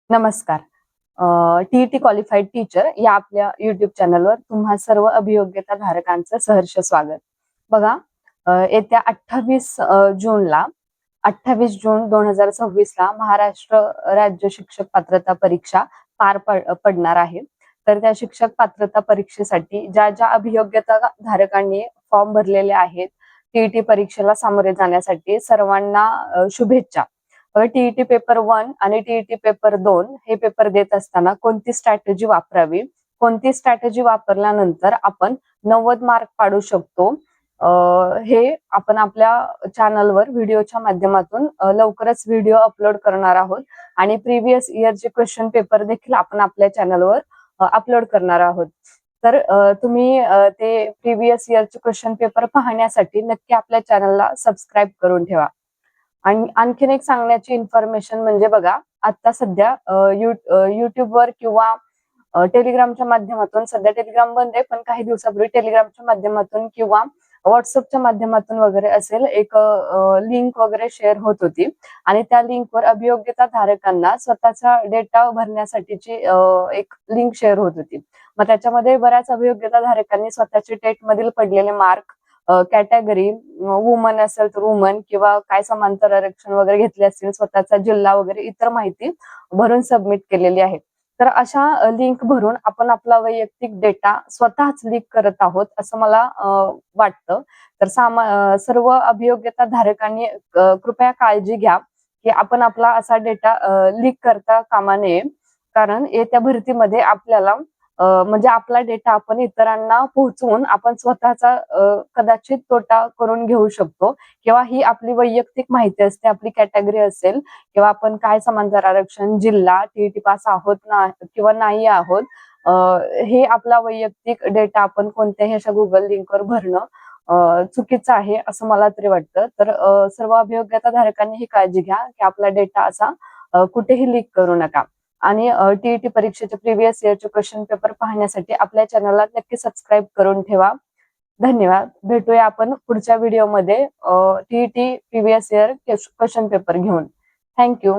नमस्कार. TET qualified teacher या आपल्या युट्यूब चॅनलवर तुम्हा सर्व अभियोग्यता धारकांचं सहर्ष स्वागत. बघा, येत्या 28 जून 2026 ला महाराष्ट्र राज्य शिक्षक पात्रता परीक्षा पडणार आहे. तर त्या शिक्षक पात्रता परीक्षेसाठी ज्या ज्या अभियोग्यता धारकांनी फॉर्म भरलेले आहेत टीईटी परीक्षेला सामोरे जाण्यासाठी सर्वांना शुभेच्छा. टीईटी पेपर 1 आणि टीईटी पेपर 2 हे पेपर देत असताना कोणती स्ट्रॅटेजी वापरावी, कोणती स्ट्रॅटेजी वापरल्यानंतर आपण 90 मार्क पाडू शकतो, हे आपण आपल्या चॅनलवर व्हिडिओच्या माध्यमातून लवकरच व्हिडिओ अपलोड करणार आहोत आणि प्रिव्हियस इयरचे क्वेश्चन पेपर देखील आपण आपल्या चॅनलवर अपलोड करणार आहोत. तर तुम्ही ते प्रिव्हियस इयरचे क्वेश्चन पेपर पाहण्यासाठी नक्की आपल्या चॅनलला सबस्क्राईब करून ठेवा. आणि आणखीन एक सांगण्याची इन्फॉर्मेशन म्हणजे बघा, आता सध्या युट्यूबवर किंवा टेलिग्रामच्या माध्यमातून, सध्या टेलिग्राम बंद आहे पण काही दिवसापूर्वी टेलिग्रामच्या माध्यमातून किंवा व्हॉट्सअपच्या माध्यमातून वगैरे असेल एक लिंक वगैरे शेअर होत होती आणि त्या लिंकवर अभियोग्यता धारकांना स्वतःचा डेटा भरण्यासाठीची एक लिंक शेअर होत होती. मग त्याच्यामध्ये बऱ्याच अभियोग्यता धारकांनी स्वतःचे टेट मधील पडलेले मार्क, कॅटेगरी, वुमन असेल तर वुमन किंवा काय समांतर आरक्षण वगैरे घेतले असतील, स्वतःचा जिल्हा वगैरे इतर माहिती भरून सबमिट केलेली आहे. तर अशा लिंक भरून आपण आपला वैयक्तिक डेटा स्वतःच लीक करत आहोत असं मला वाटतं. तर सर्व अभियोग्यता धारकांनी कृपया काळजी घ्या की आपण आपला असा डेटा लीक करता कामा नये, कारण येत्या भरतीमध्ये आपल्याला म्हणजे आपला डेटा आपण इतरांना पोहोचवून आपण स्वतःचा कदाचित तोटा करून घेऊ शकतो किंवा ही आपली वैयक्तिक माहिती असते, आपली कॅटेगरी असेल किंवा आपण काय समांतर आरक्षण, जिल्हा, टीईटी पास आहोत ना किंवा नाही आहोत, हे आपला वैयक्तिक डेटा आपण कोणत्याही अशा गुगल लिंकवर भरणं चुकीचं आहे असं मला तरी वाटतं. तर सर्व अभियोग्यता धारकांनी ही काळजी घ्या की आपला डेटा असा कुठेही लीक करू नका. आणि टीईटी परीक्षेचे प्रिव्हियस इयरचे क्वेश्चन पेपर पाहण्यासाठी आपल्या चॅनलला नक्की सबस्क्राईब करून ठेवा. धन्यवाद. भेटूया आपण पुढच्या व्हिडिओमध्ये TET previous year question paper घेऊन. थँक्यू.